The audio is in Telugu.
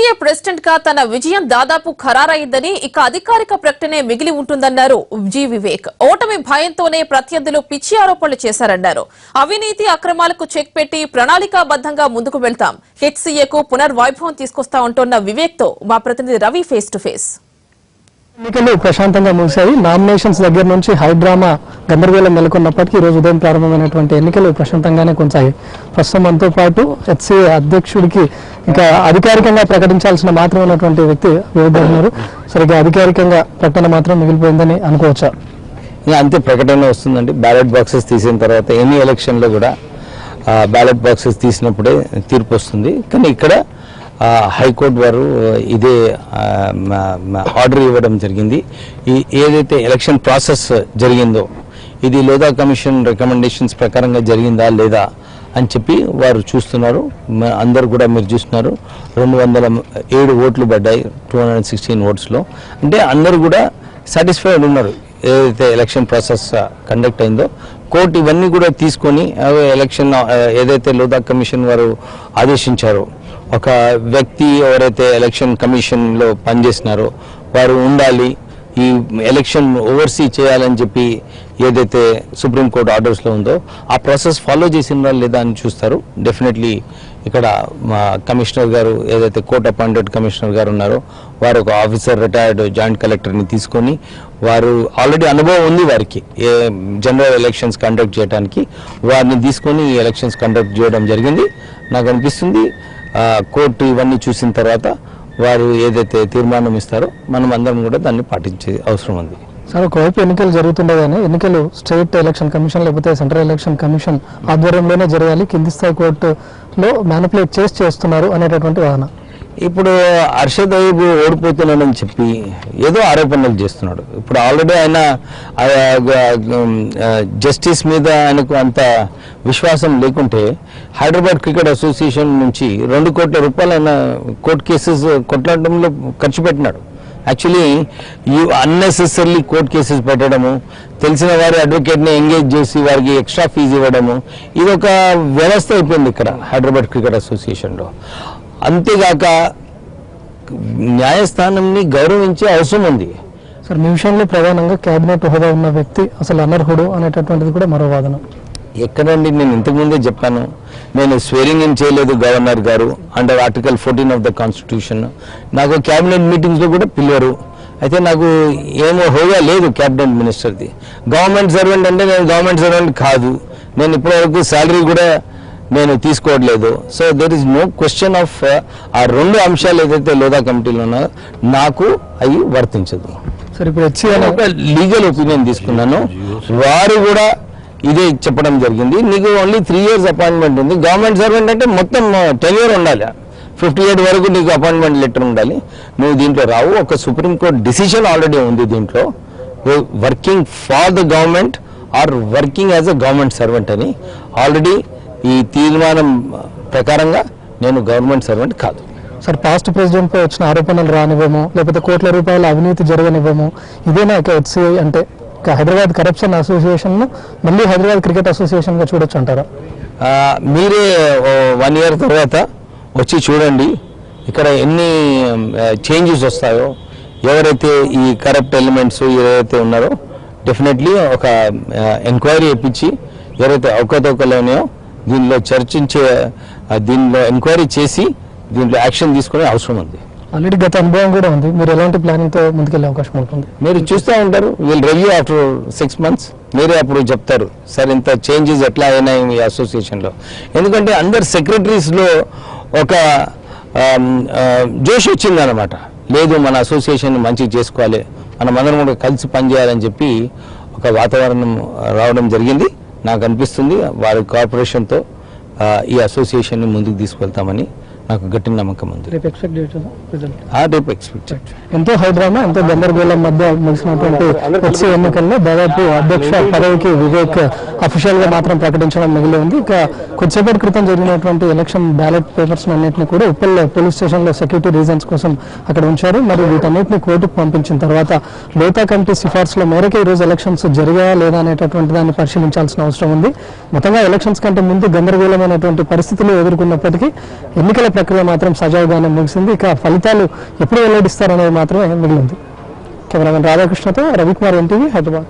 హెచ్సీఏ ప్రెసిడెంట్ గా తన విజయం దాదాపు ఖరారైందని ఇక అధికారిక ప్రకటనే మిగిలి ఉంటుందన్నారు జి వివేక్. ఓటమి భయంతోనే ప్రత్యర్థులు పిచ్చి ఆరోపణలు చేశారన్నారు. అవినీతి అక్రమాలకు చెక్ పెట్టి ప్రణాళికాబద్దంగా ముందుకు వెళ్తాం, హెచ్సీఏకు పునర్వైభవం తీసుకొస్తామంటోన్న వివేక్ తో మా ప్రతినిధి రవి ఫేస్ టు ఫేస్. ఎన్నికలు ప్రశాంతంగా ముగిశాయి. నామినేషన్స్ దగ్గర నుంచి హైడ్రామా గందరగోళం నెలకొన్నప్పటికీ ఈ రోజు ఉదయం ప్రారంభమైనటువంటి ఎన్నికలు ప్రశాంతంగానే కొనసాగాయి. ప్రస్తుతం మనతో పాటు హెచ్సీఏ అధ్యక్షుడికి ఇంకా అధికారికంగా ప్రకటించాల్సిన మాత్రం ఉన్నటువంటి వ్యక్తి వివేక్ ఉన్నారు. సరిగ్గా అధికారికంగా ప్రకటన మాత్రం మిగిలిపోయిందని అనుకోవచ్చా? అంతే, ప్రకటన వస్తుందండి. బ్యాలెట్ బాక్సెస్ తీసిన తర్వాత ఎన్ని ఎలక్షన్లో కూడా బ్యాలెట్ బాక్సెస్ తీసినప్పుడే తీర్పు వస్తుంది. కానీ ఇక్కడ హైకోర్టు వారు ఇదే ఆర్డర్ ఇవ్వడం జరిగింది. ఏదైతే ఎలక్షన్ ప్రాసెస్ జరిగిందో ఇది లోధా కమిషన్ రికమెండేషన్స్ ప్రకారంగా జరిగిందా లేదా అని చెప్పి వారు చూస్తున్నారు. అందరు కూడా మీరు చూస్తున్నారు, 207 ఓట్లు పడ్డాయి 216 ఓట్స్లో. అంటే అందరు కూడా సాటిస్ఫైడ్ ఉన్నారు ఏదైతే ఎలక్షన్ ప్రాసెస్ కండక్ట్ అయిందో. కోర్టు ఇవన్నీ కూడా తీసుకొని ఎలక్షన్ ఏదైతే లోధా కమిషన్ వారు ఆదేశించారో, ఒక వ్యక్తి ఎవరైతే ఎలక్షన్ కమిషన్లో పనిచేసినారో వారు ఉండాలి, ఈ ఎలక్షన్ ఓవర్సీ చేయాలని చెప్పి ఏదైతే సుప్రీంకోర్టు ఆర్డర్స్లో ఉందో ఆ ప్రాసెస్ ఫాలో చేసినారా లేదా అని చూస్తారు. డెఫినెట్లీ ఇక్కడ మా కమిషనర్ గారు ఏదైతే కోర్ట్ అపాయింటెడ్ కమిషనర్ గారు ఉన్నారో వారు ఒక ఆఫీసర్ రిటైర్డ్ జాయింట్ కలెక్టర్ని తీసుకొని, వారు ఆల్రెడీ అనుభవం ఉంది వారికి జనరల్ ఎలక్షన్స్ కండక్ట్ చేయడానికి, వారిని తీసుకొని ఈ ఎలక్షన్స్ కండక్ట్ చేయడం జరిగింది. నాకు అనిపిస్తుంది కోర్టు ఇవన్నీ చూసిన తర్వాత వారు ఏదైతే తీర్మానం ఇస్తారో మనం అందరం కూడా దాన్ని పాటించే అవసరం ఉంది. సార్, ఒకవైపు ఎన్నికలు జరుగుతుండగానే ఎన్నికలు స్టేట్ ఎలక్షన్ కమిషన్ లేకపోతే సెంట్రల్ ఎలక్షన్ కమిషన్ ఆధ్వర్యంలోనే జరగాలి, కింది స్థాయి కోర్టులో మ్యానిపులేట్ చేస్తున్నారు అనేటటువంటి వాదన. ఇప్పుడు అర్షద్ అయ్యూబ్ ఓడిపోతున్నాడని చెప్పి ఏదో ఆరోపణలు చేస్తున్నాడు. ఇప్పుడు ఆల్రెడీ ఆయన జస్టిస్ మీద ఆయనకు అంత విశ్వాసం లేకుంటే హైదరాబాద్ క్రికెట్ అసోసియేషన్ నుంచి 2 కోట్ల రూపాయలు ఆయన కోర్టు కేసెస్ కొట్లాడడంలో ఖర్చు పెట్టినాడు. యాక్చువల్లీ అన్నెసెసరీ కోర్టు కేసెస్ పెట్టడము, తెలిసిన వారి అడ్వకేట్ని ఎంగేజ్ చేసి వారికి ఎక్స్ట్రా ఫీజు ఇవ్వడము, ఇది ఒక వ్యవస్థ అయిపోయింది ఇక్కడ హైదరాబాద్ క్రికెట్ అసోసియేషన్లో. అంతేగాక న్యాయస్థానంని గౌరవించే అవసరం ఉంది. సార్, మీ విషయంలో ప్రధానంగా కేబినెట్ హోదా ఉన్న వ్యక్తి అసలు అనర్హుడు అనేటటువంటిది కూడా మరో వాదన. ఎక్కడండి, నేను ఇంతకుముందే చెప్పాను, నేను స్వేరింగ్ ఇన్ చేయలేదు గవర్నర్ గారు under article 14 of the constitution. నాకు క్యాబినెట్ మీటింగ్స్లో కూడా పిలవరు. అయితే నాకు ఏమో హోదా లేదు క్యాబినెట్ మినిస్టర్ది. గవర్నమెంట్ సర్వెంట్ అంటే నేను గవర్నమెంట్ సర్వెంట్ కాదు, నేను ఇప్పటివరకు శాలరీ కూడా నేను తీసుకోవట్లేదు. So there is no question of ఆ 2 అంశాలు ఏదైతే లోధా కమిటీలో ఉన్నాయో నాకు అవి వర్తించదు. సరే, ఇప్పుడు ఒక లీగల్ ఒపీనియన్ తీసుకున్నాను, వారు కూడా ఇదే చెప్పడం జరిగింది. నీకు ఓన్లీ 3 years అపాయింట్మెంట్ ఉంది. గవర్నమెంట్ సర్వెంట్ అంటే మొత్తం టెన్యూర్ ఉండాలి, 58 వరకు నీకు అపాయింట్మెంట్ లెటర్ ఉండాలి. నువ్వు దీంట్లో రావు. ఒక సుప్రీంకోర్టు డిసిషన్ ఆల్రెడీ ఉంది దీంట్లో, working for the government are working as a government servant అని. ఆల్రెడీ ఈ తీర్మానం ప్రకారంగా నేను గవర్నమెంట్ సర్వెంట్ కాదు. సార్, పాస్ట్ ప్రెసిడెంట్ పై వచ్చిన ఆరోపణలు రానివ్వము, లేకపోతే కోట్ల రూపాయల అవినీతి జరగనివ్వము, ఇదేనా హెచ్సీఐ అంటే? హైదరాబాద్ కరప్షన్ అసోసియేషన్ మళ్ళీ హైదరాబాద్ క్రికెట్ అసోసియేషన్ గా చూడొచ్చు అంటారా? మీరే 1 year తర్వాత వచ్చి చూడండి ఇక్కడ ఎన్ని చేంజెస్ వస్తాయో. ఎవరైతే ఈ కరప్ట్ ఎలిమెంట్స్ ఏవైతే ఉన్నారో డెఫినెట్లీ ఒక ఎంక్వైరీ ఇప్పించి ఎవరైతే అవకతవకలు ఉన్నాయో దీనిలో చర్చించే, దీనిలో ఎంక్వైరీ చేసి దీంట్లో యాక్షన్ తీసుకునే అవసరం ఉంది. ఆల్రెడీ గత అనుభవం కూడా ఉంది. మీరు ఎలాంటి ప్లానింగ్ తో ముందుకెళ్లే అవకాశం ఉంటుంది? మీరు చూస్తూ ఉంటారు, విల్ రివ్యూ ఆఫ్టర్ 6 months. మీరే అప్పుడు చెప్తారు సార్ ఇంత చేంజెస్ ఎట్లా అయినాయి ఈ అసోసియేషన్లో. ఎందుకంటే అందరు సెక్రటరీస్లో ఒక జోష్ వచ్చిందనమాట. లేదు, మన అసోసియేషన్ మంచిగా చేసుకోవాలి, మనం అందరం కూడా కలిసి పనిచేయాలని చెప్పి ఒక వాతావరణం రావడం జరిగింది. నాకు అనిపిస్తుంది వారి కార్పొరేషన్తో ఈ అసోసియేషన్ని ముందుకు తీసుకెళ్తామని నాకు గట్టి నమ్మకం ఉంది. రేపు ఎక్స్పెక్ట్ ఎంతో హైదరాబాద్ ఎంతో గందరగోళం మధ్య ముగిసినటువంటి హెచ్సీ ఎన్నికల్లో దాదాపు అధ్యక్ష పదవికి వివేక్ అఫీషియల్ గా మాత్రం ప్రకటించడం మిగిలి ఉంది. ఇక కొద్దిసేపటి క్రితం జరిగినటువంటి ఎలక్షన్ బ్యాలెట్ పేపర్స్ అన్నింటినీ కూడా ఉప్పల్ పోలీస్ స్టేషన్ లో సెక్యూరిటీ రీజన్స్ కోసం అక్కడ ఉంచారు. మరి వీటన్నిటిని కోర్టుకు పంపించిన తర్వాత లోధా కమిటీ సిఫార్సుల మేరకు ఈ రోజు ఎలక్షన్స్ జరిగాయా లేదా అనేటటువంటి దాన్ని పరిశీలించాల్సిన అవసరం ఉంది. మొత్తంగా ఎలక్షన్స్ కంటే ముందు గందరగోళమైనటువంటి పరిస్థితులు ఎదుర్కొన్నప్పటికీ ఎన్నికల ప్రక్రియ మాత్రం సజావుగానే ముగిసింది. ఇక ఫలితాలు ఎప్పుడు వెల్లడిస్తారనేది మాత్రమే మిగిలింది. కెమెరామెన్ రాధాకృష్ణతో రవికుమార్, ఎన్టీవీ, హైదరాబాద్.